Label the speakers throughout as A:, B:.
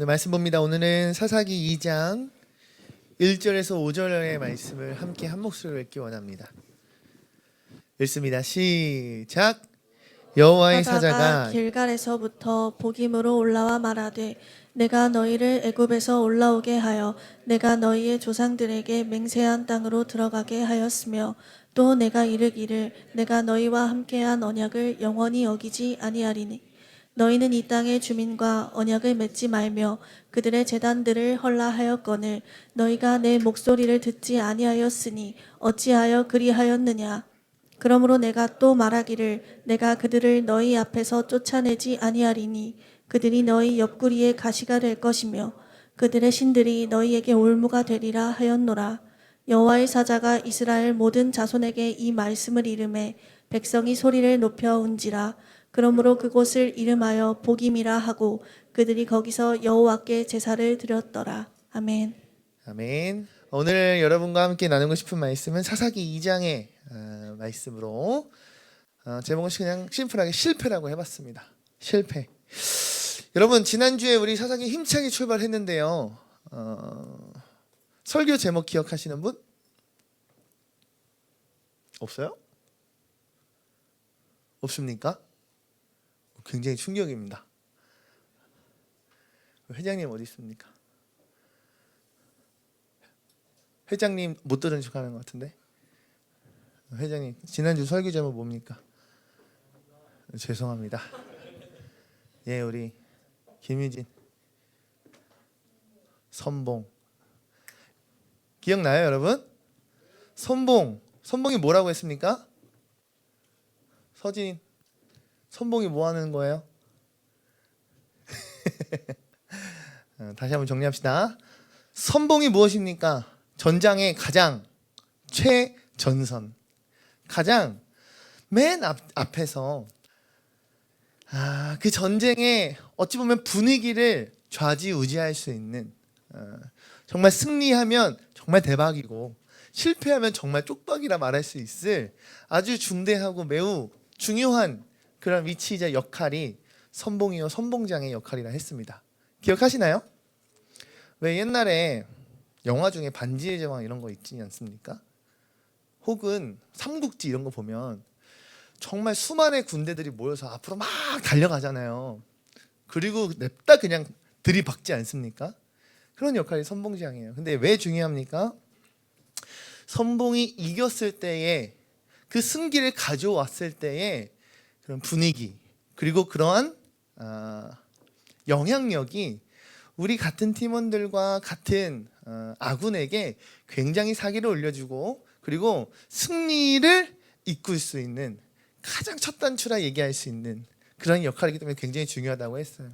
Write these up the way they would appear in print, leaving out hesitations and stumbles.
A: 네, 말씀 봅니다. 오늘은 사사기 2장 1절에서 5절의 말씀을 함께 한 목소리로 읽기 원합니다. 읽습니다. 시작. 여호와의 사자가
B: 길갈에서부터 복임으로 올라와 말하되 내가 너희를 애굽에서 올라오게 하여 내가 너희의 조상들에게 맹세한 땅으로 들어가게 하였으며 또 내가 이르기를 내가 너희와 함께한 언약을 영원히 어기지 아니하리니 너희는 이 땅의 주민과 언약을 맺지 말며 그들의 제단들을 헐라하였거늘 너희가 내 목소리를 듣지 아니하였으니 어찌하여 그리하였느냐. 그러므로 내가 또 말하기를 내가 그들을 너희 앞에서 쫓아내지 아니하리니 그들이 너희 옆구리에 가시가 될 것이며 그들의 신들이 너희에게 올무가 되리라 하였노라. 여호와의 사자가 이스라엘 모든 자손에게 이 말씀을 이르매 백성이 소리를 높여 운지라. 그러므로 그곳을 이름하여 복임이라 하고 그들이 거기서 여호와께 제사를 드렸더라. 아멘.
A: 아멘. 오늘 여러분과 함께 나누고 싶은 말씀은 사사기 2장의 말씀으로 제목은 그냥 심플하게 실패라고 해봤습니다. 실패. 여러분 지난주에 우리 사사기 힘차게 출발했는데요. 설교 제목 기억하시는 분? 없어요? 없습니까? 굉장히 충격입니다. 회장님 어디 있습니까? 회장님 못 들은 척 하는 것 같은데. 회장님 지난주 설교 제목 뭡니까? 죄송합니다. 예, 우리 김유진 선봉 기억나요 여러분? 선봉이 뭐라고 했습니까? 서진 선봉이 뭐 하는 거예요? 다시 한번 정리합시다. 선봉이 무엇입니까? 전장의 가장 최전선, 가장 맨 앞에서 그 전쟁의 어찌 보면 분위기를 좌지우지할 수 있는, 정말 승리하면 정말 대박이고 실패하면 정말 쪽박이라 말할 수 있을 아주 중대하고 매우 중요한 그런 위치이자 역할이 선봉이요 선봉장의 역할이라 했습니다. 기억하시나요? 왜 옛날에 영화 중에 반지의 제왕 이런 거 있지 않습니까? 혹은 삼국지 이런 거 보면 정말 수많은 군대들이 모여서 앞으로 막 달려가잖아요. 그리고 냅다 그냥 들이박지 않습니까? 그런 역할이 선봉장이에요. 근데 왜 중요합니까? 선봉이 이겼을 때에 그 승기를 가져왔을 때에 그런 분위기 그리고 그러한 영향력이 우리 같은 팀원들과 같은 아군에게 굉장히 사기를 올려주고 그리고 승리를 이끌 수 있는 가장 첫 단추라 얘기할 수 있는 그런 역할이기 때문에 굉장히 중요하다고 했어요.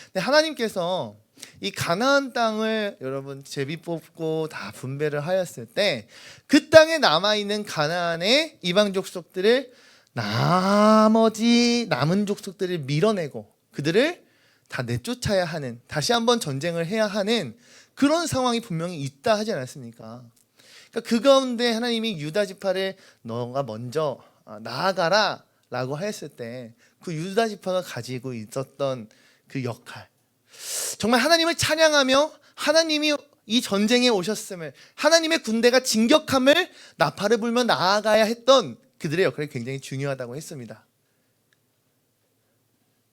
A: 근데 하나님께서 이 가나안 땅을 여러분 제비 뽑고 다 분배를 하였을 때 그 땅에 남아있는 가나안의 이방 족속들을 나머지 남은 족속들을 밀어내고 그들을 다 내쫓아야 하는, 다시 한번 전쟁을 해야 하는 그런 상황이 분명히 있다 하지 않았습니까? 그러니까 그 가운데 하나님이 유다 지파를 너가 먼저 나아가라 라고 하였을 때 그 유다 지파가 가지고 있었던 그 역할, 정말 하나님을 찬양하며 하나님이 이 전쟁에 오셨음을, 하나님의 군대가 진격함을 나팔을 불며 나아가야 했던 그들의 역할이 굉장히 중요하다고 했습니다.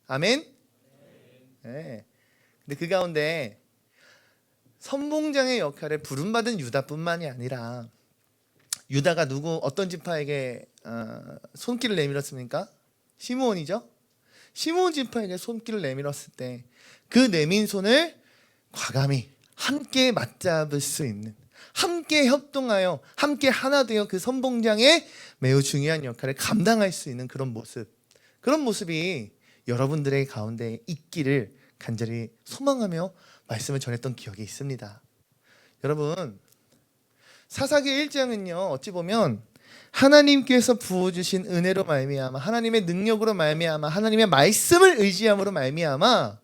A: 아멘? 네. 근데 그 가운데 선봉장의 역할에 부름받은 유다뿐만이 아니라 유다가 어떤 지파에게 손길을 내밀었습니까? 시므온이죠. 시므온 지파에게 손길을 내밀었을 때 그 내민 손을 과감히 함께 맞잡을 수 있는, 함께 협동하여 함께 하나 되어 그 선봉장의 매우 중요한 역할을 감당할 수 있는 그런 모습이 여러분들의 가운데 있기를 간절히 소망하며 말씀을 전했던 기억이 있습니다. 여러분 사사기 1장은요 어찌 보면 하나님께서 부어주신 은혜로 말미암아 하나님의 능력으로 말미암아 하나님의 말씀을 의지함으로 말미암아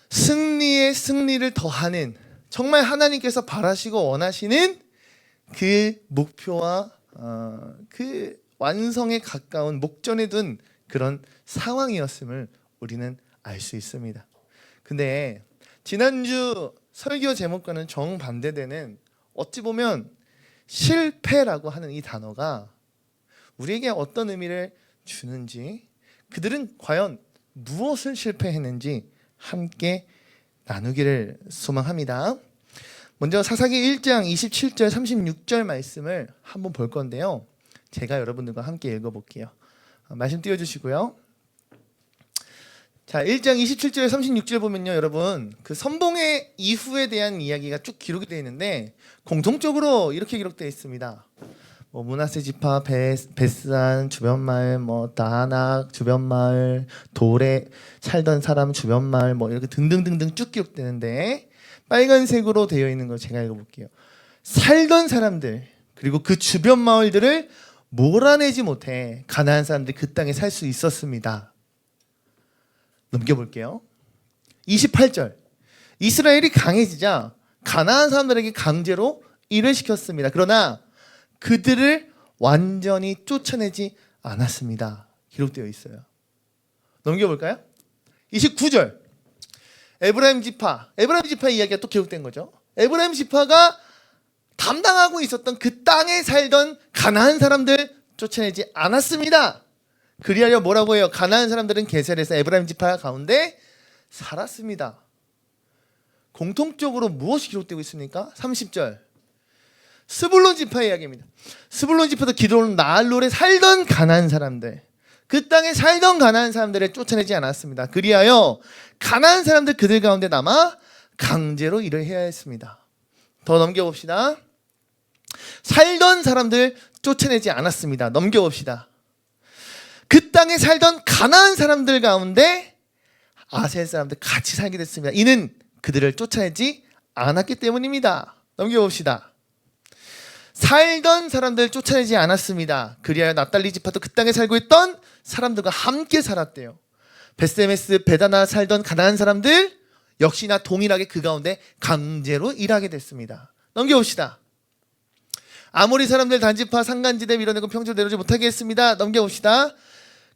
A: 승리에 승리를 더하는, 정말 하나님께서 바라시고 원하시는 그 목표와 그 완성에 가까운 목전에 둔 그런 상황이었음을 우리는 알 수 있습니다. 근데 지난주 설교 제목과는 정반대되는 어찌 보면 실패라고 하는 이 단어가 우리에게 어떤 의미를 주는지, 그들은 과연 무엇을 실패했는지 함께 나누기를 소망합니다. 먼저 사사기 1장 27절 36절 말씀을 한번 볼 건데요, 제가 여러분들과 함께 읽어볼게요. 말씀 띄워주시고요. 자, 1장 27절 36절 보면요, 여러분, 그 선봉의 이후에 대한 이야기가 쭉 기록이 되어 있는데 공통적으로 이렇게 기록되어 있습니다. 뭐 므낫세 지파, 베스안 주변 마을, 뭐 다낙 주변 마을, 돌에 살던 사람 주변 마을, 뭐 이렇게 등등등등 쭉 기록되는데, 빨간색으로 되어 있는 걸 제가 읽어볼게요. 살던 사람들, 그리고 그 주변 마을들을 몰아내지 못해 가나안 사람들이 그 땅에 살 수 있었습니다. 넘겨볼게요. 28절, 이스라엘이 강해지자 가나안 사람들에게 강제로 일을 시켰습니다. 그러나 그들을 완전히 쫓아내지 않았습니다. 기록되어 있어요. 넘겨볼까요? 29절, 에브라임 지파 이야기가 또 기록된 거죠. 에브라임 지파가 담당하고 있었던 그 땅에 살던 가나안 사람들 쫓아내지 않았습니다. 그리하여 뭐라고 해요? 가나안 사람들은 게셀에서 에브라임 지파 가운데 살았습니다. 공통적으로 무엇이 기록되고 있습니까? 30절, 스불론 지파 이야기입니다. 스불론 지파도 기드론 나알롤에 살던 가나안 사람들, 그 땅에 살던 가나안 사람들을 쫓아내지 않았습니다. 그리하여 가나안 사람들 그들 가운데 남아 강제로 일을 해야 했습니다. 더 넘겨봅시다. 살던 사람들 쫓아내지 않았습니다. 넘겨봅시다. 그 땅에 살던 가나안 사람들 가운데 아셀 사람들 같이 살게 됐습니다. 이는 그들을 쫓아내지 않았기 때문입니다. 넘겨봅시다. 살던 사람들 쫓아내지 않았습니다. 그리하여 납달리 지파도 그 땅에 살고 있던 사람들과 함께 살았대요. 베스메스 베다나 살던 가나안 사람들 역시나 동일하게 그 가운데 강제로 일하게 됐습니다. 넘겨봅시다. 아모리 사람들 단지파 산간지대 밀어내고 평지로 내려오지 못하게 했습니다. 넘겨봅시다.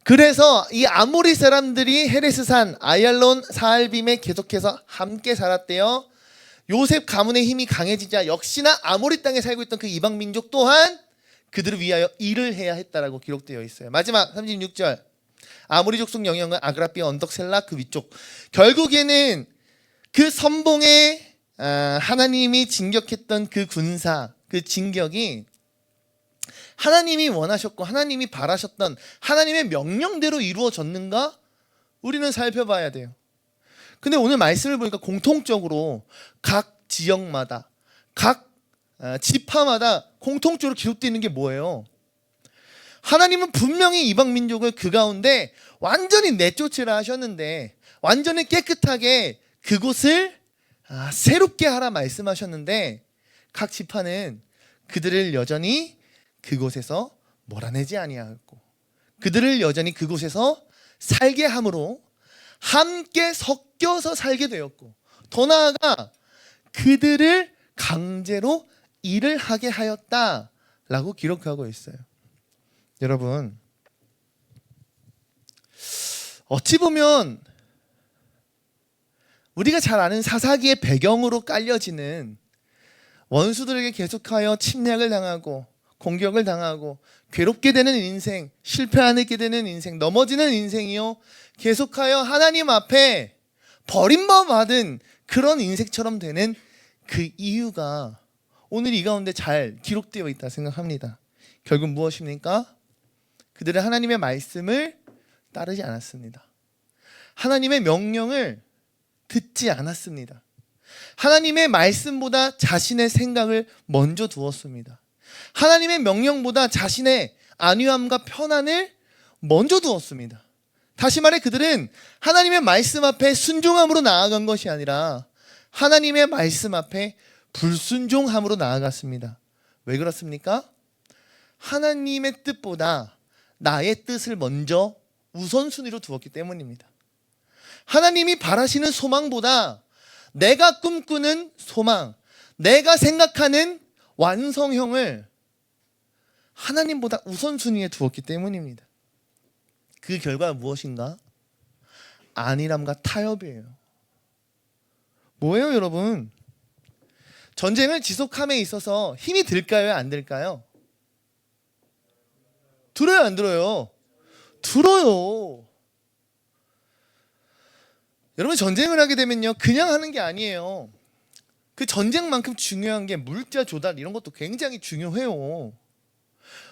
A: 그래서 이 아모리 사람들이 헤레스산 아얄론 사알빔에 계속해서 함께 살았대요. 요셉 가문의 힘이 강해지자 역시나 아모리 땅에 살고 있던 그 이방 민족 또한 그들을 위하여 일을 해야 했다라고 기록되어 있어요. 마지막 36절, 아모리 족속 영역은 아그라비 언덕 셀라 그 위쪽. 결국에는 그 선봉에 하나님이 진격했던 그 군사, 그 진격이 하나님이 원하셨고 하나님이 바라셨던 하나님의 명령대로 이루어졌는가? 우리는 살펴봐야 돼요. 근데 오늘 말씀을 보니까 공통적으로 각 지역마다, 각 지파마다 공통적으로 기록되어 있는 게 뭐예요? 하나님은 분명히 이방 민족을 그 가운데 완전히 내쫓으라 하셨는데, 완전히 깨끗하게 그곳을 새롭게 하라 말씀하셨는데, 각 지파는 그들을 여전히 그곳에서 몰아내지 아니하였고 그들을 여전히 그곳에서 살게 함으로 함께 섞여서 살게 되었고, 더 나아가 그들을 강제로 일을 하게 하였다라고 기록하고 있어요. 여러분, 어찌 보면 우리가 잘 아는 사사기의 배경으로 깔려지는 원수들에게 계속하여 침략을 당하고 공격을 당하고 괴롭게 되는 인생, 실패하게 되는 인생, 넘어지는 인생이요, 계속하여 하나님 앞에 버림받은 그런 인생처럼 되는 그 이유가 오늘 이 가운데 잘 기록되어 있다 생각합니다. 결국 무엇입니까? 그들은 하나님의 말씀을 따르지 않았습니다. 하나님의 명령을 듣지 않았습니다. 하나님의 말씀보다 자신의 생각을 먼저 두었습니다. 하나님의 명령보다 자신의 안위함과 편안을 먼저 두었습니다. 다시 말해 그들은 하나님의 말씀 앞에 순종함으로 나아간 것이 아니라 하나님의 말씀 앞에 불순종함으로 나아갔습니다. 왜 그렇습니까? 하나님의 뜻보다 나의 뜻을 먼저 우선순위로 두었기 때문입니다. 하나님이 바라시는 소망보다 내가 꿈꾸는 소망, 내가 생각하는 완성형을 하나님보다 우선순위에 두었기 때문입니다. 그 결과가 무엇인가? 안일함과 타협이에요. 뭐예요, 여러분? 전쟁을 지속함에 있어서 힘이 들까요, 안 들까요? 들어요, 안 들어요? 들어요. 여러분, 전쟁을 하게 되면요, 그냥 하는 게 아니에요. 그 전쟁만큼 중요한 게 물자 조달, 이런 것도 굉장히 중요해요.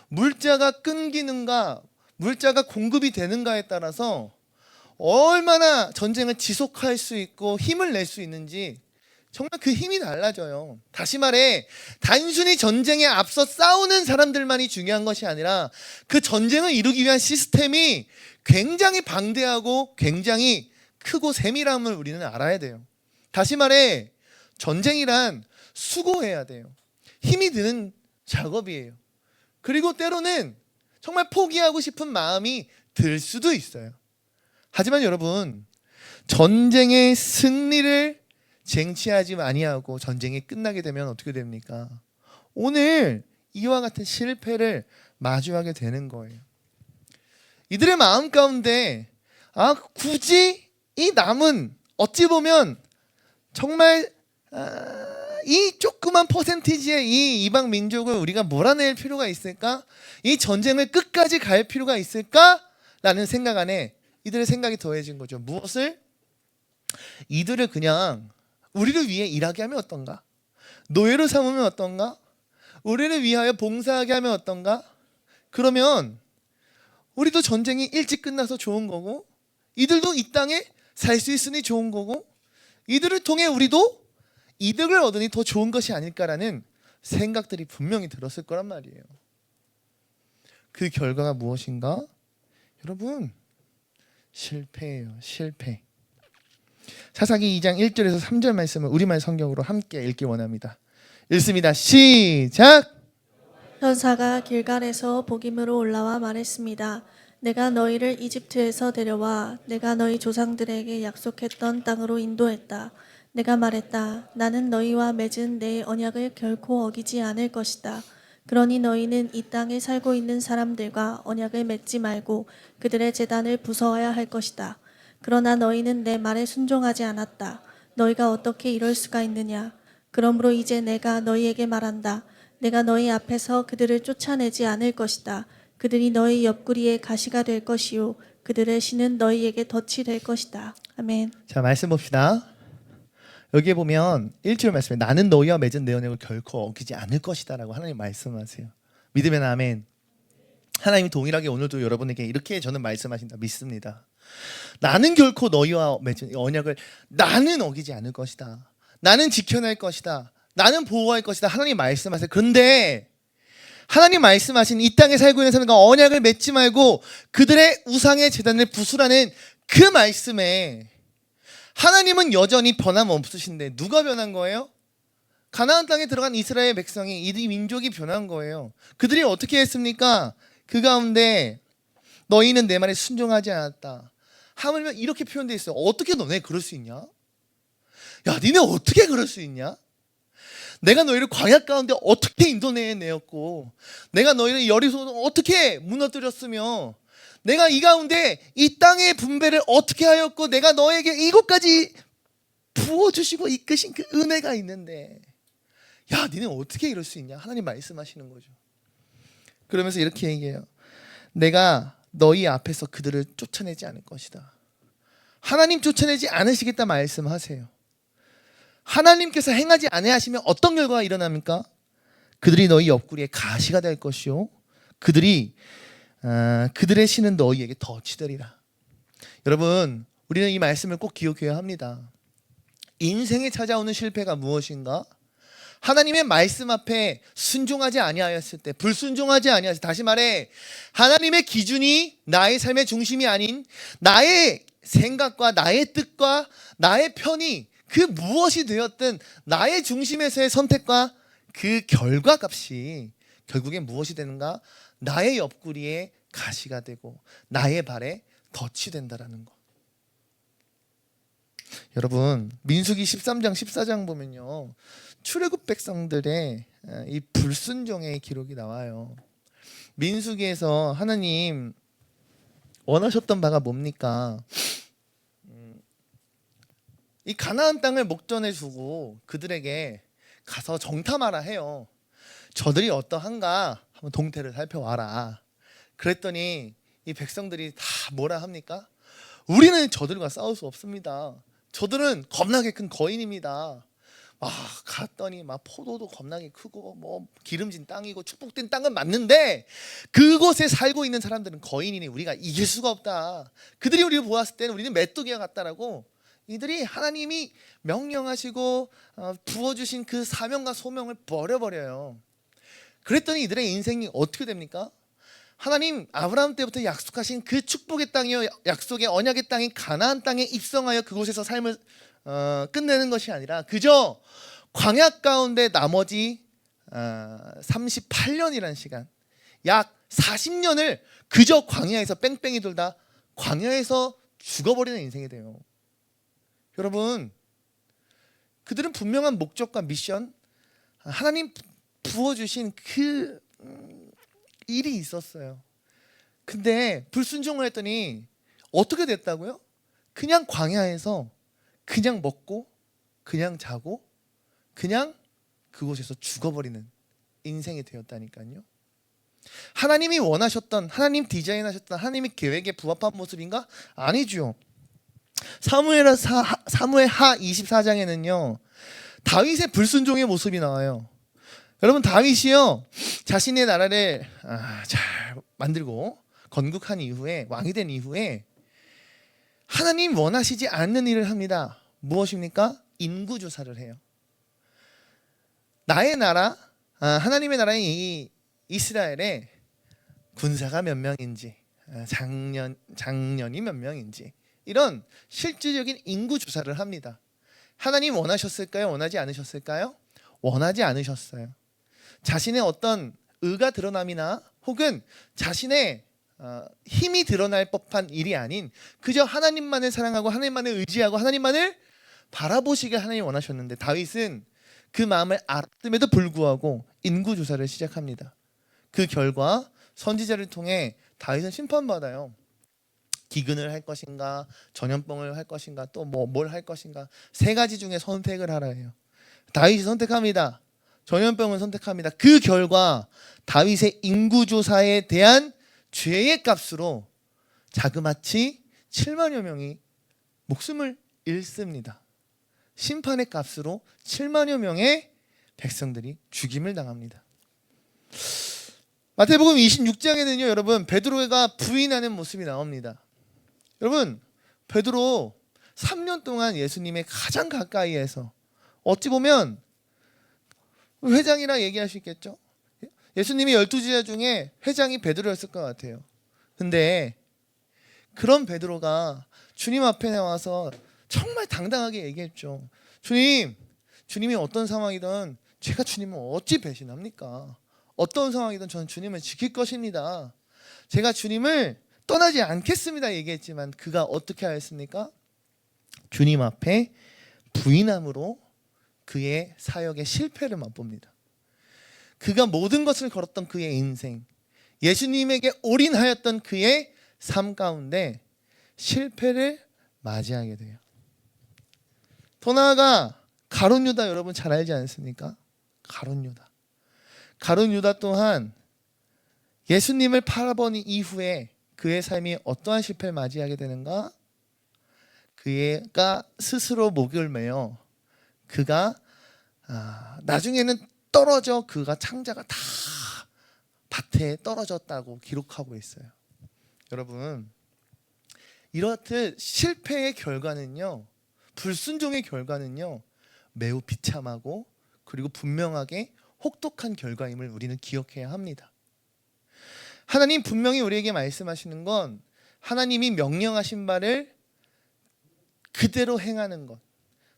A: 물자가 끊기는가, 물자가 공급이 되는가에 따라서 얼마나 전쟁을 지속할 수 있고 힘을 낼 수 있는지 정말 그 힘이 달라져요. 다시 말해, 단순히 전쟁에 앞서 싸우는 사람들만이 중요한 것이 아니라 그 전쟁을 이루기 위한 시스템이 굉장히 방대하고 굉장히 크고 세밀함을 우리는 알아야 돼요. 다시 말해, 전쟁이란 수고해야 돼요. 힘이 드는 작업이에요. 그리고 때로는 정말 포기하고 싶은 마음이 들 수도 있어요. 하지만 여러분, 전쟁의 승리를 쟁취하지 아니하고 전쟁이 끝나게 되면 어떻게 됩니까? 오늘 이와 같은 실패를 마주하게 되는 거예요. 이들의 마음 가운데 굳이 이 남은 어찌 보면 정말 이 조그만 퍼센티지의 이 이방 민족을 우리가 몰아낼 필요가 있을까? 이 전쟁을 끝까지 갈 필요가 있을까? 라는 생각 안에 이들의 생각이 더해진 거죠. 무엇을? 이들을 그냥 우리를 위해 일하게 하면 어떤가? 노예로 삼으면 어떤가? 우리를 위하여 봉사하게 하면 어떤가? 그러면 우리도 전쟁이 일찍 끝나서 좋은 거고, 이들도 이 땅에 살 수 있으니 좋은 거고, 이들을 통해 우리도 이득을 얻으니 더 좋은 것이 아닐까라는 생각들이 분명히 들었을 거란 말이에요. 그 결과가 무엇인가? 여러분, 실패예요. 실패. 사사기 2장 1절에서 3절 말씀을 우리말 성경으로 함께 읽기 원합니다. 읽습니다. 시작!
B: 천사가 길갈에서 복임으로 올라와 말했습니다. 내가 너희를 이집트에서 데려와 내가 너희 조상들에게 약속했던 땅으로 인도했다. 내가 말했다. 나는 너희와 맺은 내 언약을 결코 어기지 않을 것이다. 그러니 너희는 이 땅에 살고 있는 사람들과 언약을 맺지 말고 그들의 제단을 부숴야 할 것이다. 그러나 너희는 내 말에 순종하지 않았다. 너희가 어떻게 이럴 수가 있느냐? 그러므로 이제 내가 너희에게 말한다. 내가 너희 앞에서 그들을 쫓아내지 않을 것이다. 그들이 너희 옆구리에 가시가 될 것이요 그들의 신은 너희에게 덫이 될 것이다. 아멘.
A: 자, 말씀 봅시다. 여기에 보면 1절 말씀에 나는 너희와 맺은 내 언약을 결코 어기지 않을 것이다 라고 하나님 말씀하세요. 믿으면 아멘. 하나님이 동일하게 오늘도 여러분에게 이렇게 저는 말씀하신다 믿습니다. 나는 결코 너희와 맺은 언약을 나는 어기지 않을 것이다. 나는 지켜낼 것이다. 나는 보호할 것이다. 하나님 말씀하세요. 그런데 하나님 말씀하신 이 땅에 살고 있는 사람과 언약을 맺지 말고 그들의 우상의 제단을 부수라는 그 말씀에 하나님은 여전히 변함없으신데 누가 변한 거예요? 가나안 땅에 들어간 이스라엘 백성이, 이 민족이 변한 거예요. 그들이 어떻게 했습니까? 그 가운데 너희는 내 말에 순종하지 않았다. 하물며 이렇게 표현되어 있어요. 어떻게 너네 그럴 수 있냐? 야, 니네 어떻게 그럴 수 있냐? 내가 너희를 광야 가운데 어떻게 인도내었고, 내가 너희를 여리고도 어떻게 무너뜨렸으며, 내가 이 가운데 이 땅의 분배를 어떻게 하였고, 내가 너에게 이곳까지 부어주시고 이끄신 그 은혜가 있는데, 야, 니네 어떻게 이럴 수 있냐? 하나님 말씀하시는 거죠. 그러면서 이렇게 얘기해요. 내가 너희 앞에서 그들을 쫓아내지 않을 것이다. 하나님 쫓아내지 않으시겠다 말씀하세요. 하나님께서 행하지 아니하시면 어떤 결과가 일어납니까? 그들이 너희 옆구리에 가시가 될 것이요 그들의 신은 너희에게 덫이 되리라. 여러분, 우리는 이 말씀을 꼭 기억해야 합니다. 인생에 찾아오는 실패가 무엇인가? 하나님의 말씀 앞에 순종하지 아니하였을 때, 불순종하지 아니하였을 때, 다시 말해 하나님의 기준이 나의 삶의 중심이 아닌 나의 생각과 나의 뜻과 나의 편이 그 무엇이 되었든 나의 중심에서의 선택과 그 결과값이 결국엔 무엇이 되는가? 나의 옆구리에 가시가 되고 나의 발에 덫이 된다라는 거. 여러분, 민수기 13장 14장 보면요, 출애굽 백성들의 이 불순종의 기록이 나와요. 민수기에서 하나님 원하셨던 바가 뭡니까? 이 가나안 땅을 목전에 두고 그들에게 가서 정탐하라 해요. 저들이 어떠한가 한번 동태를 살펴와라. 그랬더니 이 백성들이 다 뭐라 합니까? 우리는 저들과 싸울 수 없습니다. 저들은 겁나게 큰 거인입니다. 갔더니 막 포도도 겁나게 크고 뭐 기름진 땅이고 축복된 땅은 맞는데 그곳에 살고 있는 사람들은 거인이니 우리가 이길 수가 없다. 그들이 우리를 보았을 때는 우리는 메뚜기와 같다라고 이들이 하나님이 명령하시고 부어주신 그 사명과 소명을 버려버려요. 그랬더니 이들의 인생이 어떻게 됩니까? 하나님 아브라함 때부터 약속하신 그 축복의 땅이요, 약속의 언약의 땅인 가나안 땅에 입성하여 그곳에서 삶을 끝내는 것이 아니라 그저 광야 가운데 나머지 38년이라는 시간, 약 40년을 그저 광야에서 뺑뺑이 돌다 광야에서 죽어버리는 인생이 돼요. 여러분, 그들은 분명한 목적과 미션, 하나님 부어주신 그 일이 있었어요. 근데 불순종을 했더니 어떻게 됐다고요? 그냥 광야에서 그냥 먹고 그냥 자고 그냥 그곳에서 죽어버리는 인생이 되었다니까요. 하나님이 원하셨던, 하나님 디자인하셨던 하나님의 계획에 부합한 모습인가? 아니죠. 사무엘하 24장에는요 다윗의 불순종의 모습이 나와요. 여러분, 다윗이요 자신의 나라를 잘 만들고 건국한 이후에, 왕이 된 이후에 하나님 원하시지 않는 일을 합니다. 무엇입니까? 인구조사를 해요. 나의 나라, 하나님의 나라인 이 이스라엘에 군사가 몇 명인지, 장년이 몇 명인지, 이런 실질적인 인구조사를 합니다. 하나님 원하셨을까요? 원하지 않으셨을까요? 원하지 않으셨어요. 자신의 어떤 의가 드러남이나 혹은 자신의 힘이 드러날 법한 일이 아닌 그저 하나님만을 사랑하고 하나님만을 의지하고 하나님만을 바라보시길 하나님 원하셨는데 다윗은 그 마음을 알았음에도 불구하고 인구조사를 시작합니다. 그 결과 선지자를 통해 다윗은 심판받아요. 기근을 할 것인가, 전염병을 할 것인가, 또 뭘 할 것인가, 세 가지 중에 선택을 하라 해요. 다윗이 선택합니다. 전염병을 선택합니다. 그 결과 다윗의 인구조사에 대한 죄의 값으로 자그마치 7만여 명이 목숨을 잃습니다. 심판의 값으로 7만여 명의 백성들이 죽임을 당합니다. 마태복음 26장에는요 여러분 베드로가 부인하는 모습이 나옵니다. 여러분, 베드로 3년 동안 예수님의 가장 가까이에서, 어찌 보면 회장이랑 얘기할 수 있겠죠. 예수님이 12제자 중에 회장이 베드로였을 것 같아요. 근데 그런 베드로가 주님 앞에 나와서 정말 당당하게 얘기했죠. 주님이 어떤 상황이든 제가 주님을 어찌 배신합니까? 어떤 상황이든 저는 주님을 지킬 것입니다. 제가 주님을 떠나지 않겠습니다 얘기했지만 그가 어떻게 하였습니까? 주님 앞에 부인함으로 그의 사역의 실패를 맛봅니다. 그가 모든 것을 걸었던 그의 인생, 예수님에게 올인하였던 그의 삶 가운데 실패를 맞이하게 돼요. 더 나아가 가룟 유다, 여러분 잘 알지 않습니까? 가룟 유다 또한 예수님을 팔아버린 이후에 그의 삶이 어떠한 실패를 맞이하게 되는가? 그가 스스로 목을 매어 그가 나중에는 떨어져 그가 창자가 다 밭에 떨어졌다고 기록하고 있어요. 여러분, 이렇듯 실패의 결과는요, 불순종의 결과는요 매우 비참하고 그리고 분명하게 혹독한 결과임을 우리는 기억해야 합니다. 하나님 분명히 우리에게 말씀하시는 건 하나님이 명령하신 바를 그대로 행하는 것,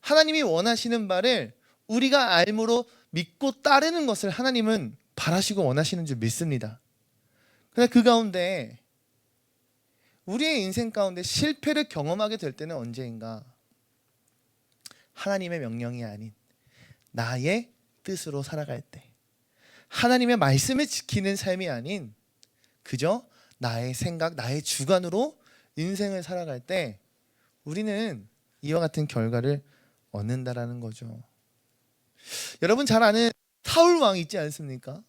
A: 하나님이 원하시는 바를 우리가 알므로 믿고 따르는 것을 하나님은 바라시고 원하시는 줄 믿습니다. 그러나 그 가운데 우리의 인생 가운데 실패를 경험하게 될 때는 언제인가? 하나님의 명령이 아닌 나의 뜻으로 살아갈 때, 하나님의 말씀을 지키는 삶이 아닌 그저 나의 생각, 나의 주관으로 인생을 살아갈 때 우리는 이와 같은 결과를 얻는다라는 거죠. 여러분 잘 아는 사울 왕 있지 않습니까?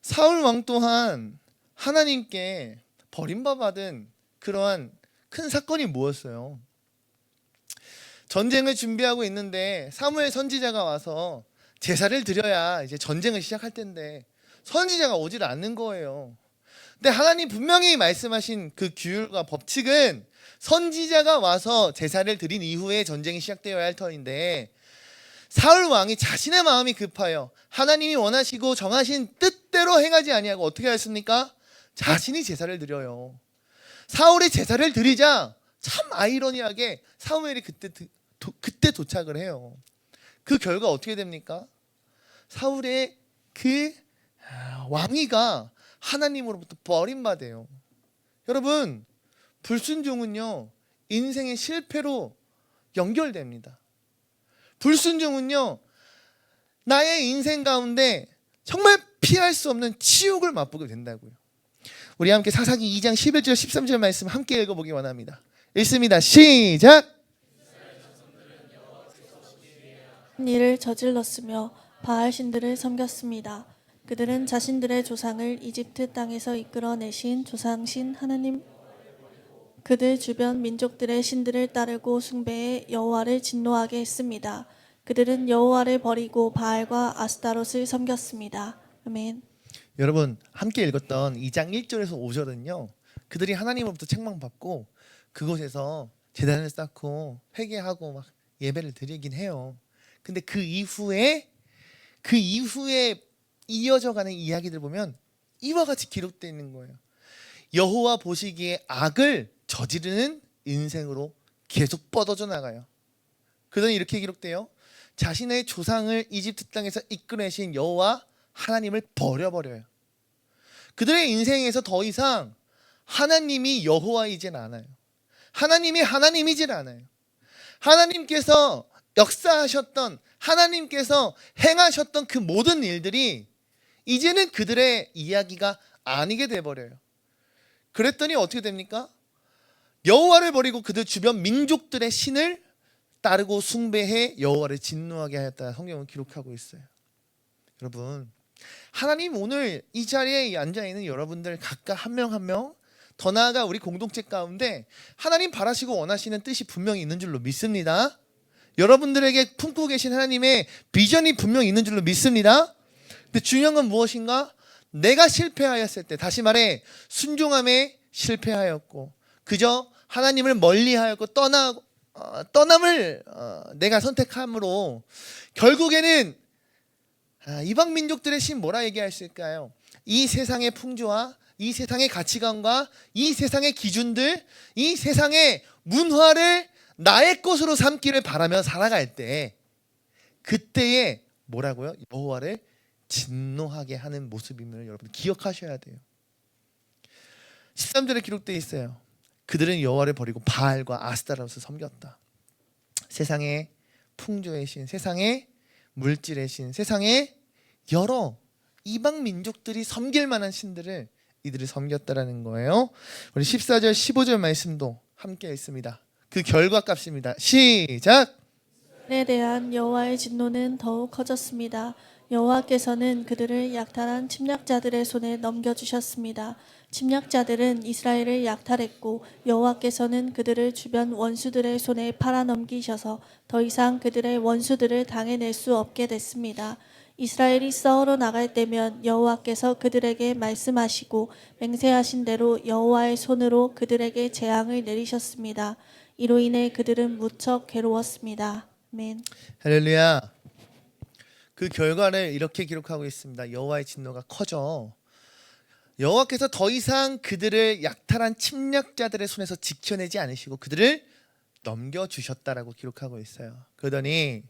A: 사울 왕 또한 하나님께 버림받은 그러한 큰 사건이 뭐였어요? 전쟁을 준비하고 있는데 사무엘 선지자가 와서 제사를 드려야 이제 전쟁을 시작할 텐데 선지자가 오질 않는 거예요. 근데 하나님 분명히 말씀하신 그 규율과 법칙은 선지자가 와서 제사를 드린 이후에 전쟁이 시작되어야 할 터인데 사울 왕이 자신의 마음이 급하여 하나님이 원하시고 정하신 뜻대로 행하지 아니하고 어떻게 하였습니까? 자신이 제사를 드려요. 사울이 제사를 드리자 참 아이러니하게 사무엘이 그때 도착을 해요. 그 결과 어떻게 됩니까? 사울의 그 왕위가 하나님으로부터 버림받아요. 여러분, 불순종은요 인생의 실패로 연결됩니다. 불순종은요 나의 인생 가운데 정말 피할 수 없는 치욕을 맛보게 된다고요. 우리 함께 사사기 2장 11절 13절 말씀 함께 읽어보기 원합니다. 읽습니다. 시작.
B: 일을 저질렀으며 바알 신들을 섬겼습니다. 그들은 자신들의 조상을 이집트 땅에서 이끌어내신 조상신 하나님, 그들 주변 민족들의 신들을 따르고 숭배해 여호와를 진노하게 했습니다. 그들은 여호와를 버리고 바알과 아스타롯을 섬겼습니다. 아멘.
A: 여러분 함께 읽었던 2장 1절에서 5절은요 그들이 하나님으로부터 책망받고 그곳에서 제단을 쌓고 회개하고 막 예배를 드리긴 해요. 근데 그 이후에 이어져가는 이야기들 보면 이와 같이 기록되어 있는 거예요. 여호와 보시기에 악을 저지르는 인생으로 계속 뻗어져 나가요. 그들은 이렇게 기록돼요. 자신의 조상을 이집트 땅에서 이끌어내신 여호와 하나님을 버려버려요. 그들의 인생에서 더 이상 하나님이 여호와이진 않아요. 하나님이 하나님이진 않아요. 하나님께서 역사하셨던, 하나님께서 행하셨던 그 모든 일들이 이제는 그들의 이야기가 아니게 돼버려요. 그랬더니 어떻게 됩니까? 여호와를 버리고 그들 주변 민족들의 신을 따르고 숭배해 여호와를 진노하게 하였다. 성경은 기록하고 있어요. 여러분, 하나님 오늘 이 자리에 앉아있는 여러분들 각각 한 명 한 명, 더 나아가 우리 공동체 가운데 하나님 바라시고 원하시는 뜻이 분명히 있는 줄로 믿습니다. 여러분들에게 품고 계신 하나님의 비전이 분명히 있는 줄로 믿습니다. 근데 중요한 건 무엇인가? 내가 실패하였을 때, 다시 말해 순종함에 실패하였고 그저 하나님을 멀리하였고 떠남을 내가 선택함으로 결국에는 이방 민족들의 신 뭐라 얘기할 수 있을까요? 이 세상의 풍조와 이 세상의 가치관과 이 세상의 기준들, 이 세상의 문화를 나의 것으로 삼기를 바라며 살아갈 때 그때에 뭐라고요? 여호와를 진노하게 하는 모습임을 여러분 기억하셔야 돼요. 13절에 기록되어 있어요. 그들은 여호와를 버리고 바알과 아스타롯을 섬겼다. 세상의 풍조의 신, 세상의 물질의 신, 세상의 여러 이방 민족들이 섬길 만한 신들을 이들이 섬겼다라는 거예요. 우리 14절 15절 말씀도 함께 있습니다. 그 결과값입니다. 시작.
B: 에 대한 여호와의 진노는 더욱 커졌습니다. 여호와께서는 그들을 약탈한 침략자들의 손에 넘겨주셨습니다. 침략자들은 이스라엘을 약탈했고 여호와께서는 그들을 주변 원수들의 손에 팔아넘기셔서 더 이상 그들의 원수들을 당해낼 수 없게 됐습니다. 이스라엘이 싸우러 나갈 때면 여호와께서 그들에게 말씀하시고 맹세하신 대로 여호와의 손으로 그들에게 재앙을 내리셨습니다. 이로 인해 그들은 무척 괴로웠습니다. 아멘.
A: 할렐루야. 그 결과를 이렇게 기록하고 있습니다. 여호와의 진노가 커져 여호와께서 더 이상 그들을 약탈한 침략자들의 손에서 지켜내지 않으시고 그들을 넘겨주셨다라고 기록하고 있어요. 그러더니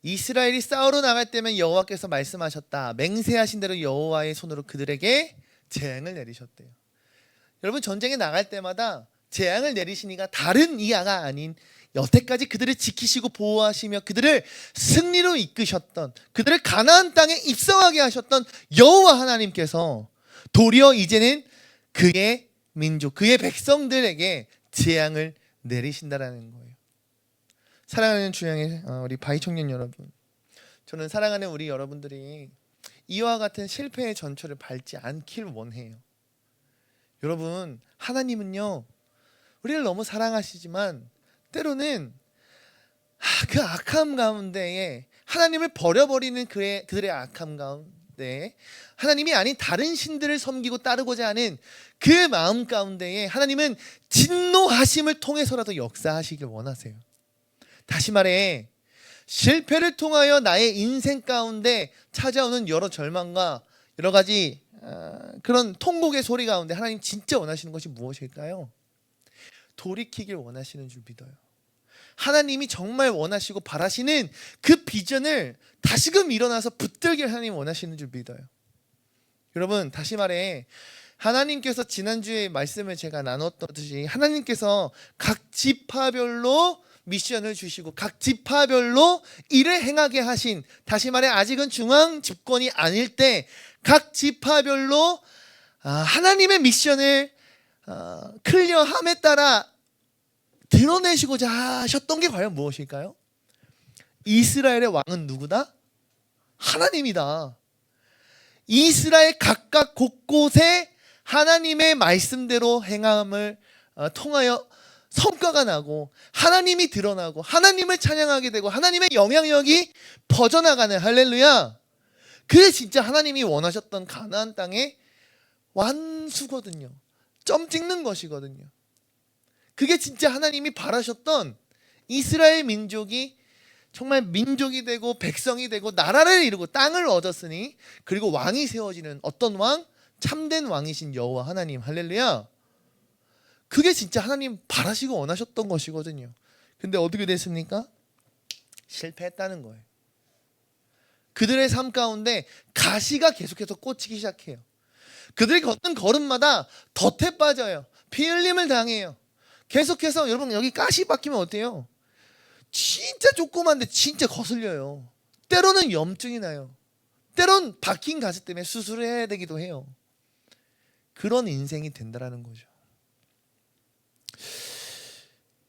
A: 이스라엘이 싸우러 나갈 때면 여호와께서 말씀하셨다. 맹세하신 대로 여호와의 손으로 그들에게 재앙을 내리셨대요. 여러분, 전쟁에 나갈 때마다 재앙을 내리시니까 다른 이하가 아닌 여태까지 그들을 지키시고 보호하시며 그들을 승리로 이끄셨던, 그들을 가나안 땅에 입성하게 하셨던 여호와 하나님께서 도리어 이제는 그의 민족, 그의 백성들에게 재앙을 내리신다라는 거예요. 사랑하는 주양의 우리 바이 청년 여러분, 저는 사랑하는 우리 여러분들이 이와 같은 실패의 전철을 밟지 않길 원해요. 여러분, 하나님은요 우리를 너무 사랑하시지만 때로는 그 악함 가운데에 하나님을 버려버리는 그들의 악함 가운데 하나님이 아닌 다른 신들을 섬기고 따르고자 하는 그 마음 가운데에 하나님은 진노하심을 통해서라도 역사하시길 원하세요. 다시 말해, 실패를 통하여 나의 인생 가운데 찾아오는 여러 절망과 여러 가지 그런 통곡의 소리 가운데 하나님 진짜 원하시는 것이 무엇일까요? 돌이키길 원하시는 줄 믿어요. 하나님이 정말 원하시고 바라시는 그 비전을 다시금 일어나서 붙들길 하나님 원하시는 줄 믿어요. 여러분, 다시 말해, 하나님께서 지난주에 말씀을 제가 나눴듯이 하나님께서 각 지파별로 미션을 주시고 각 지파별로 일을 행하게 하신, 다시 말해 아직은 중앙 집권이 아닐 때 각 지파별로 하나님의 미션을 클리어함에 따라 드러내시고자 하셨던 게 과연 무엇일까요? 이스라엘의 왕은 누구다? 하나님이다. 이스라엘 각각 곳곳에 하나님의 말씀대로 행함을 통하여 성과가 나고 하나님이 드러나고 하나님을 찬양하게 되고 하나님의 영향력이 퍼져나가는, 할렐루야. 그게 진짜 하나님이 원하셨던 가나안 땅의 완수거든요. 점 찍는 것이거든요. 그게 진짜 하나님이 바라셨던 이스라엘 민족이 정말 민족이 되고 백성이 되고 나라를 이루고 땅을 얻었으니, 그리고 왕이 세워지는 어떤 왕? 참된 왕이신 여호와 하나님, 할렐루야. 그게 진짜 하나님 바라시고 원하셨던 것이거든요. 근데 어떻게 됐습니까? 실패했다는 거예요. 그들의 삶 가운데 가시가 계속해서 꽂히기 시작해요. 그들이 걷는 걸음마다 덫에 빠져요. 피 흘림을 당해요. 계속해서, 여러분 여기 가시 박히면 어때요? 진짜 조그만데 진짜 거슬려요. 때로는 염증이 나요. 때론 박힌 가시 때문에 수술을 해야 되기도 해요. 그런 인생이 된다라는 거죠.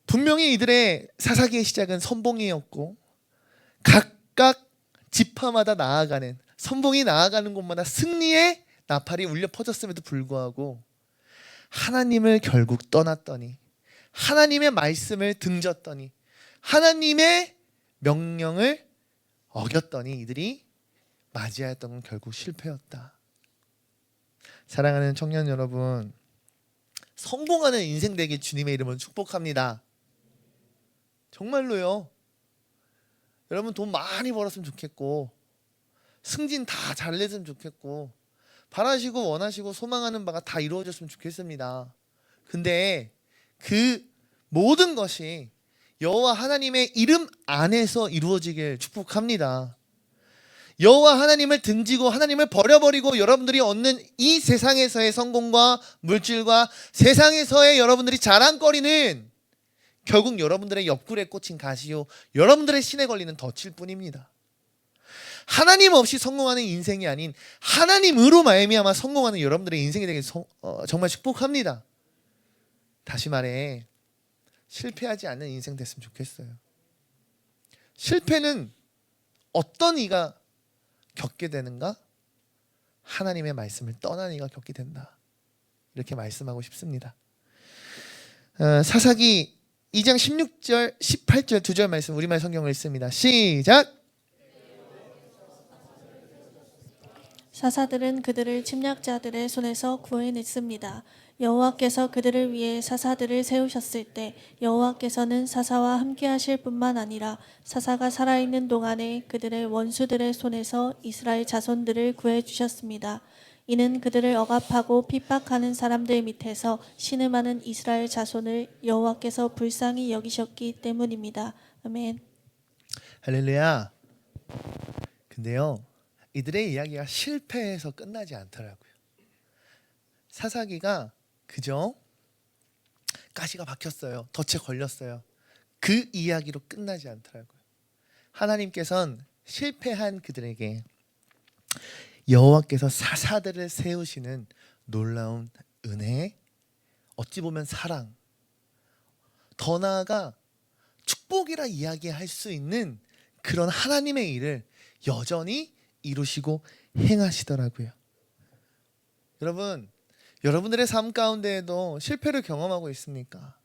A: 분명히 이들의 사사기의 시작은 선봉이었고 각각 지파마다 나아가는, 선봉이 나아가는 곳마다 승리의 나팔이 울려 퍼졌음에도 불구하고 하나님을 결국 떠났더니, 하나님의 말씀을 등졌더니, 하나님의 명령을 어겼더니 이들이 맞이하였던 건 결국 실패였다. 사랑하는 청년 여러분, 성공하는 인생 되길 주님의 이름으로 축복합니다. 정말로요. 여러분 돈 많이 벌었으면 좋겠고 승진 다 잘 냈으면 좋겠고 바라시고 원하시고 소망하는 바가 다 이루어졌으면 좋겠습니다. 근데 그 모든 것이 여호와 하나님의 이름 안에서 이루어지길 축복합니다. 여호와 하나님을 등지고 하나님을 버려버리고 여러분들이 얻는 이 세상에서의 성공과 물질과 세상에서의 여러분들이 자랑거리는 결국 여러분들의 옆구리에 꽂힌 가시요, 여러분들의 신에 걸리는 덫일 뿐입니다. 하나님 없이 성공하는 인생이 아닌 하나님으로 말미암아 성공하는 여러분들의 인생이 되길 정말 축복합니다. 다시 말해, 실패하지 않는 인생 됐으면 좋겠어요. 실패는 어떤 이가 겪게 되는가? 하나님의 말씀을 떠난 이가 겪게 된다. 이렇게 말씀하고 싶습니다. 사사기 2장 16절 18절 2절 말씀 우리말 성경을 읽습니다. 시작.
B: 사사들은 그들을 침략자들의 손에서 구해냈습니다. 여호와께서 그들을 위해 사사들을 세우셨을 때 여호와께서는 사사와 함께하실 뿐만 아니라 사사가 살아있는 동안에 그들의 원수들의 손에서 이스라엘 자손들을 구해주셨습니다. 이는 그들을 억압하고 핍박하는 사람들 밑에서 신음하는 이스라엘 자손을 여호와께서 불쌍히 여기셨기 때문입니다. 아멘.
A: 할렐루야. 근데요, 이들의 이야기가 실패해서 끝나지 않더라고요. 사사기가 그저 가시가 박혔어요. 덫에 걸렸어요. 그 이야기로 끝나지 않더라고요. 하나님께서는 실패한 그들에게 여호와께서 사사들을 세우시는 놀라운 은혜, 어찌 보면 사랑, 더 나아가 축복 축복이라 이야기할 수 있는 그런 하나님의 일을 여전히 이루시고 행하시더라고요. 여러분, 여러분들의 삶 가운데에도 실패를 경험하고 있습니까?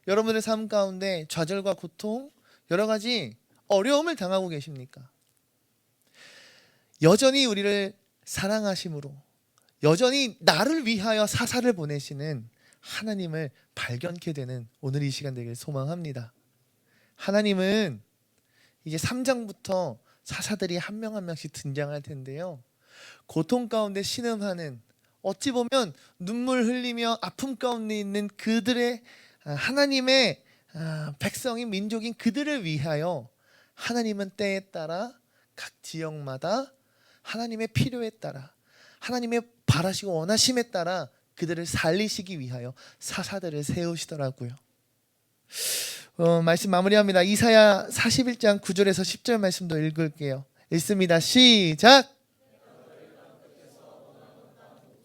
A: 여러분들의 삶 가운데 좌절과 고통, 여러 가지 어려움을 당하고 계십니까? 여전히 우리를 사랑하심으로, 여전히 나를 위하여 사사를 보내시는 하나님을 발견케 되는 오늘 이 시간 되길 소망합니다. 하나님은 이제 3장부터 사사들이 한 명 한 명씩 등장할 텐데요, 고통 가운데 신음하는, 어찌 보면 눈물 흘리며 아픔 가운데 있는 그들의 하나님의 백성인, 민족인 그들을 위하여 하나님은 때에 따라 각 지역마다 하나님의 필요에 따라, 하나님의 바라시고 원하심에 따라 그들을 살리시기 위하여 사사들을 세우시더라고요. 말씀 마무리합니다. 이사야 41장 9절에서 10절 말씀도 읽을게요. 읽습니다. 시작.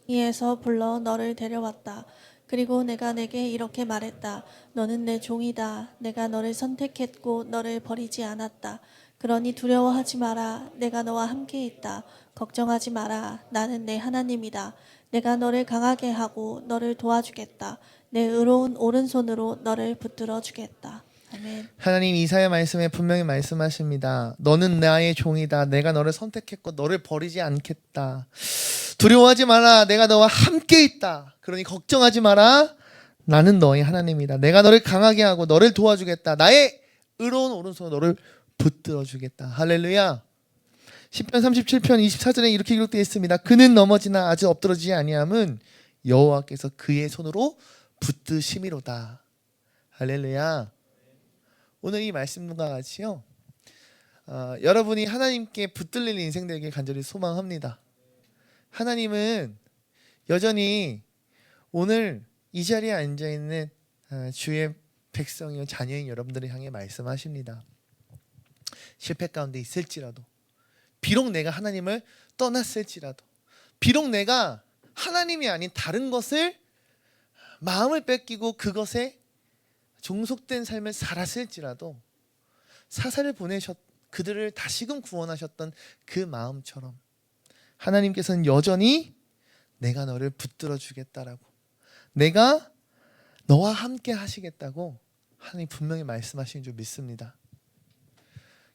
B: 이에서 불러 너를 데려왔다. 그리고 내가 내게 이렇게 말했다. 너는 내 종이다. 내가 너를 선택했고 너를 버리지 않았다. 그러니 두려워하지 마라. 내가 너와 함께 있다. 걱정하지 마라. 나는 내 하나님이다. 내가 너를 강하게 하고 너를 도와주겠다. 내 의로운 오른손으로 너를 붙들어 주겠다. 아멘.
A: 하나님 이사야 말씀에 분명히 말씀하십니다. 너는 나의 종이다. 내가 너를 선택했고 너를 버리지 않겠다. 두려워하지 마라. 내가 너와 함께 있다. 그러니 걱정하지 마라. 나는 너의 하나님이다. 내가 너를 강하게 하고 너를 도와주겠다. 나의 의로운 오른손으로 너를 붙들어 주겠다. 할렐루야. 시편 37편 24절에 이렇게 기록되어 있습니다. 그는 넘어지나 아주 엎드러지지 아니함은 여호와께서 그의 손으로 붙드심이로다. 할렐루야. 오늘 이 말씀과 같이요, 여러분이 하나님께 붙들릴 인생 되길 간절히 소망합니다. 하나님은 여전히 오늘 이 자리에 앉아있는 주의 백성이요 자녀인 여러분들을 향해 말씀하십니다. 실패 가운데 있을지라도, 비록 내가 하나님을 떠났을지라도, 비록 내가 하나님이 아닌 다른 것을 마음을 뺏기고 그것에 종속된 삶을 살았을지라도, 사사를 보내셨, 그들을 다시금 구원하셨던 그 마음처럼 하나님께서는 여전히 내가 너를 붙들어 주겠다라고, 내가 너와 함께 하시겠다고 하나님 분명히 말씀하시는 줄 믿습니다.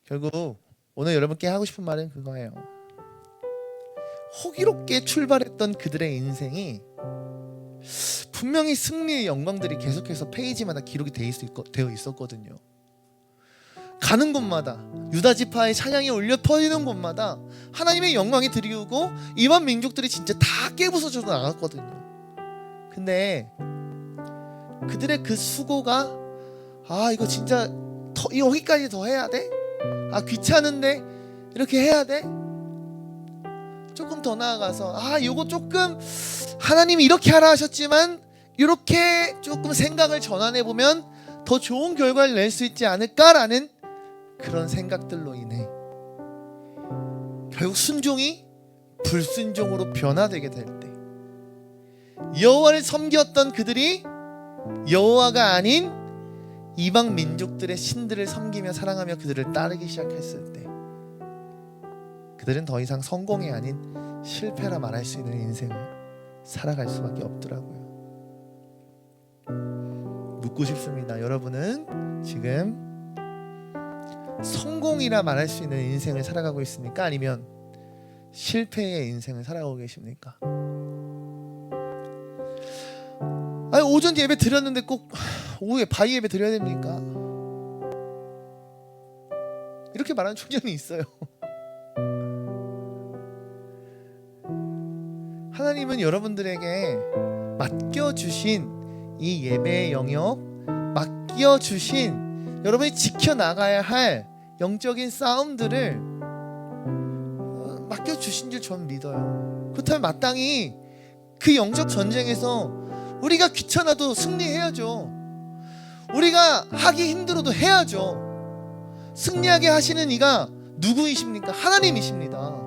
A: 결국 오늘 여러분께 하고 싶은 말은 그거예요. 호기롭게 출발했던 그들의 인생이 분명히 승리의 영광들이 계속해서 페이지마다 기록이 되어 있었거든요. 가는 곳마다 유다 지파의 찬양이 울려 퍼지는 곳마다 하나님의 영광이 드리우고 이방 민족들이 진짜 다 깨부서져 나갔거든요. 근데 그들의 그 수고가, 이거 진짜 여기까지 더 해야 돼? 귀찮은데 이렇게 해야 돼? 조금 더 나아가서 이거 조금 하나님이 이렇게 하라 하셨지만 이렇게 조금 생각을 전환해 보면 더 좋은 결과를 낼 수 있지 않을까라는 그런 생각들로 인해 결국 순종이 불순종으로 변화되게 될 때, 여호와를 섬겼던 그들이 여호와가 아닌 이방 민족들의 신들을 섬기며 사랑하며 그들을 따르기 시작했을 때, 그들은 더 이상 성공이 아닌 실패라 말할 수 있는 인생을 살아갈 수밖에 없더라고요. 묻고 싶습니다. 여러분은 지금 성공이라 말할 수 있는 인생을 살아가고 있습니까? 아니면 실패의 인생을 살아가고 계십니까? 오전 예배 드렸는데 꼭 오후에 바이 예배 드려야 됩니까? 이렇게 말하는 청년이 있어요. 하나님은 여러분들에게 맡겨주신 이 예배의 영역, 맡겨주신 여러분이 지켜나가야 할 영적인 싸움들을 맡겨주신 줄 저는 믿어요. 그렇다면 마땅히 그 영적 전쟁에서 우리가 귀찮아도 승리해야죠. 우리가 하기 힘들어도 해야죠. 승리하게 하시는 이가 누구이십니까? 하나님이십니다.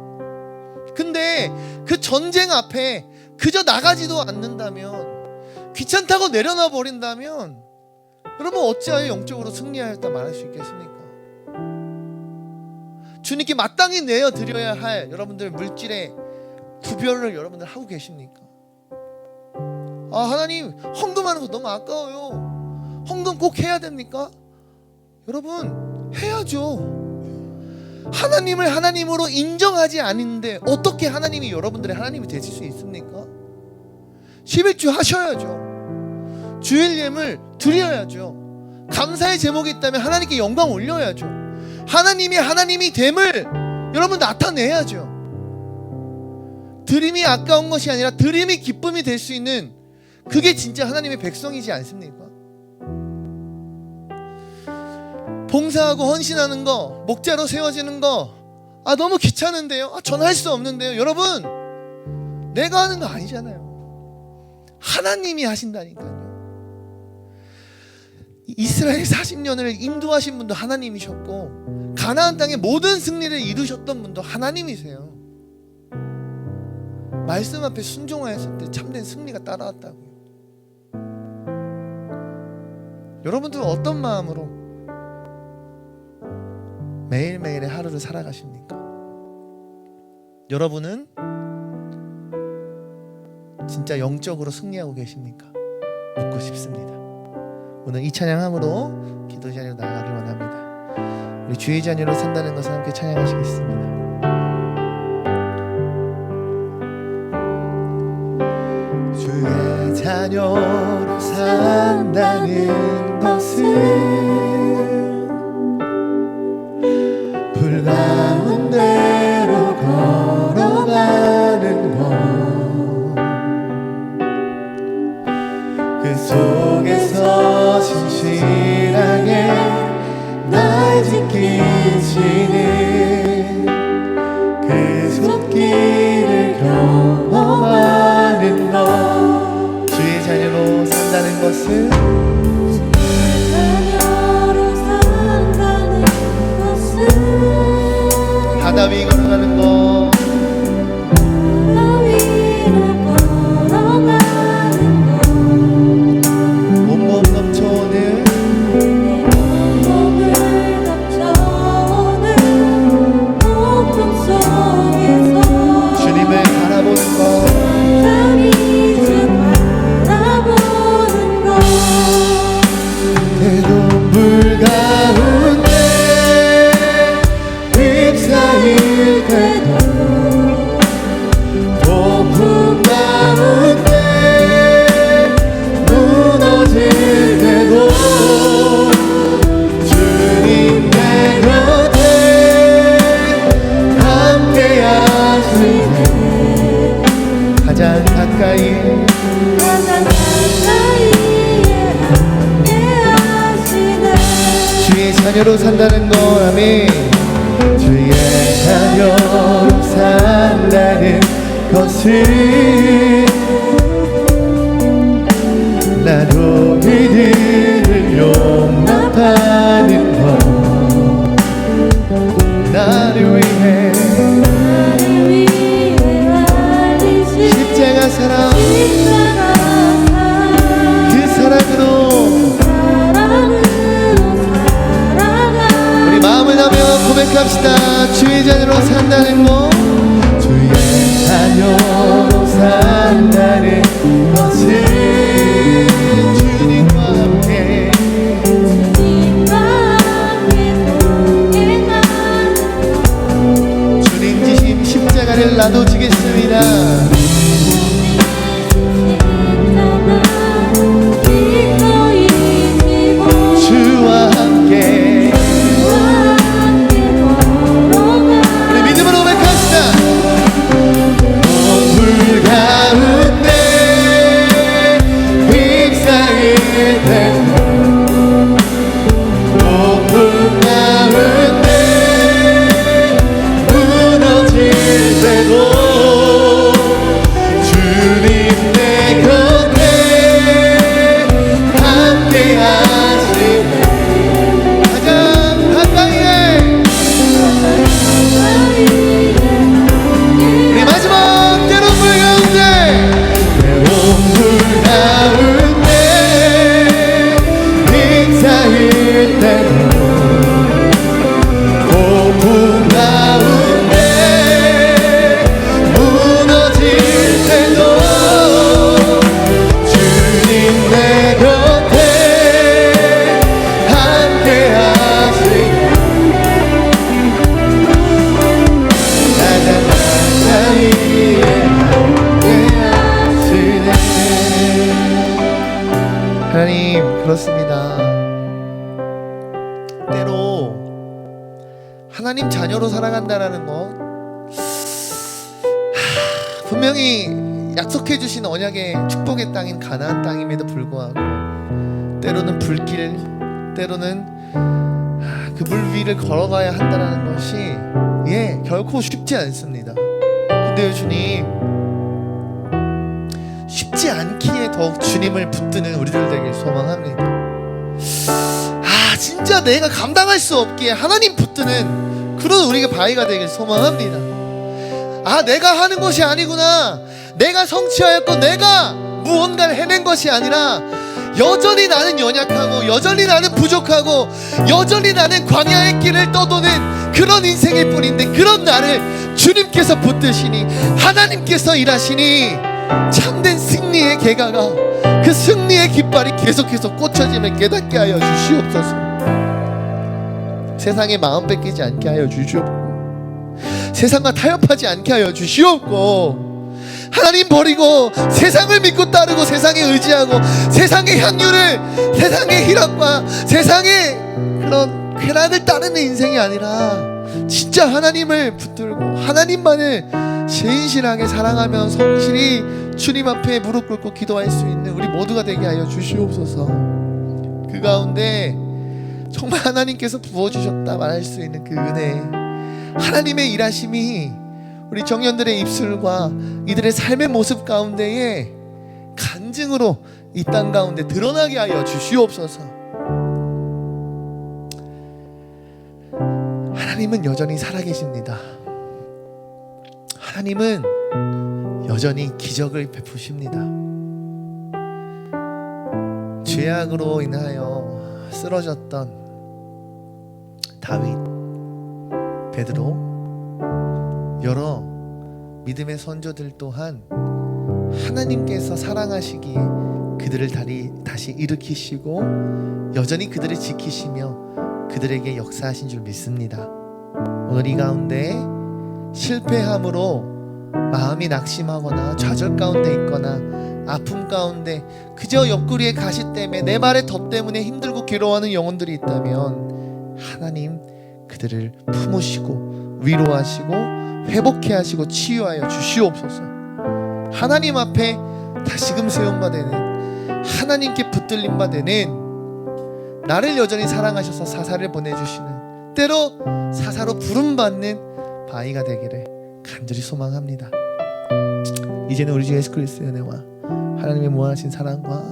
A: 근데 그 전쟁 앞에 그저 나가지도 않는다면, 귀찮다고 내려놔 버린다면 여러분 어찌하여 영적으로 승리하였다 말할 수 있겠습니까? 주님께 마땅히 내어드려야 할 여러분들 물질의 구별을 여러분들 하고 계십니까? 아, 하나님 헌금하는 거 너무 아까워요. 헌금 꼭 해야 됩니까? 여러분 해야죠. 하나님을 하나님으로 인정하지 않는데 어떻게 하나님이 여러분들의 하나님이 되실 수 있습니까? 11주 하셔야죠. 주일 예물 드려야죠. 감사의 제목이 있다면 하나님께 영광 올려야죠. 하나님이 됨을 여러분 나타내야죠. 드림이 아까운 것이 아니라 드림이 기쁨이 될 수 있는, 그게 진짜 하나님의 백성이지 않습니까? 봉사하고 헌신하는 거, 목자로 세워지는 거, 아 너무 귀찮은데요? 전 할 수 없는데요? 여러분, 내가 하는 거 아니잖아요. 하나님이 하신다니까요. 이스라엘 40년을 인도하신 분도 하나님이셨고, 가나안 땅의 모든 승리를 이루셨던 분도 하나님이세요. 말씀 앞에 순종하였을 때 참된 승리가 따라왔다고요. 여러분들은 어떤 마음으로 매일매일의 하루를 살아가십니까? 여러분은 진짜 영적으로 승리하고 계십니까? 묻고 싶습니다. 오늘 이 찬양함으로 기도 자리로 나아가길 원합니다. 우리 주의 자녀로 산다는 것을 함께 찬양하시겠습니다. 주의 자녀로 산다는 것은 불 가운데로 걸어가는 것, 그 속에서 신실하게 날 지키시는 그 손길을 경험하는 것. 주의 자녀로 산다는 것은 바다 위 걸어가는 것, 온몸 넘쳐오는 주님을 바라보는 것, 때론 물 가운데 휩싸일 때도 폭풍 가운데 무너질 때도 주님 내 곁에 함께 하시네. 가장 가까이 주의 자녀로 산다는 것. 아멘. 주의 자녀로 산다는 것은 나도 이들을 용납하는 것, 나를 위해 십자가 사랑, 그 사랑으로 우리 마음을 담아 고백합시다. 주의 자녀로 산다는 것, 주의 자녀로 산다는 것은 주님과 함께 주님 지신 십자가를 나도 지겠습니다. 주와 함께 우리 믿음으로 고백합시다. 불 가운데 하나님 자녀로 살아간다라는 것, 분명히 약속해 주신 언약의 축복의 땅인 가나안 땅임에도 불구하고 때로는 불길, 때로는 그 물 위를 걸어가야 한다는 것이 결코 쉽지 않습니다. 근데요 주님, 쉽지 않기에 더욱 주님을 붙드는 우리들 되길 소망합니다. 진짜 내가 감당할 수 없기에 하나님 붙드는 그런 우리가 바위가 되길 소망합니다. 내가 하는 것이 아니구나, 내가 성취하였고 내가 무언가를 해낸 것이 아니라 여전히 나는 연약하고 여전히 나는 부족하고 여전히 나는 광야의 길을 떠도는 그런 인생일 뿐인데, 그런 나를 주님께서 붙드시니 하나님께서 일하시니 참된 승리의 계가가, 그 승리의 깃발이 계속해서 꽂혀짐을 깨닫게 하여 주시옵소서. 세상에 마음 뺏기지 않게 하여 주시옵고, 세상과 타협하지 않게 하여 주시옵고, 하나님 버리고 세상을 믿고 따르고 세상에 의지하고 세상의 향유를, 세상의 희락과 세상의 그런 쾌락을 따르는 인생이 아니라 진짜 하나님을 붙들고 하나님만을 신실하게 사랑하며 성실히 주님 앞에 무릎 꿇고 기도할 수 있는 우리 모두가 되게 하여 주시옵소서. 그 가운데 정말 하나님께서 부어주셨다 말할 수 있는 그 은혜, 하나님의 일하심이 우리 청년들의 입술과 이들의 삶의 모습 가운데에 간증으로 이 땅 가운데 드러나게 하여 주시옵소서. 하나님은 여전히 살아계십니다. 하나님은 여전히 기적을 베푸십니다. 죄악으로 인하여 쓰러졌던 다윗, 베드로, 여러 믿음의 선조들 또한 하나님께서 사랑하시기에 그들을 다시 일으키시고 여전히 그들을 지키시며 그들에게 역사하신 줄 믿습니다. 오늘 이 가운데 실패함으로 마음이 낙심하거나 좌절 가운데 있거나 아픔 가운데 그저 옆구리에 가시 때문에 내 발의 덧 때문에 힘들고 괴로워하는 영혼들이 있다면 하나님 그들을 품으시고 위로하시고 회복케 하시고 치유하여 주시옵소서. 하나님 앞에 다시금 세운 바 되는, 하나님께 붙들림 바 되는, 나를 여전히 사랑하셔서 사사를 보내주시는, 때로 사사로 부름받는 바위가 되기를 간절히 소망합니다. 이제는 우리 주 예수 그리스도의 은혜와 하나님의 무한하신 사랑과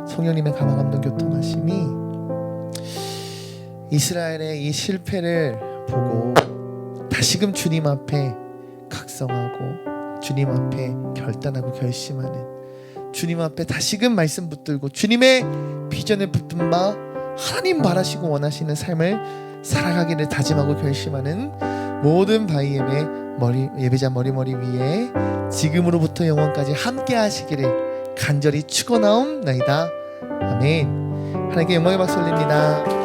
A: 성령님의 감화감동 교통하심이 이스라엘의 이 실패를 보고 다시금 주님 앞에 각성하고 주님 앞에 결단하고 결심하는, 주님 앞에 다시금 말씀 붙들고 주님의 비전을 붙든 바 하나님 바라시고 원하시는 삶을 살아가기를 다짐하고 결심하는 모든 바이엠의 예배자 머리 위에 지금으로부터 영원까지 함께 하시기를 간절히 축원하옵나이다. 아멘. 하나님께 영광의 박수 올립니다.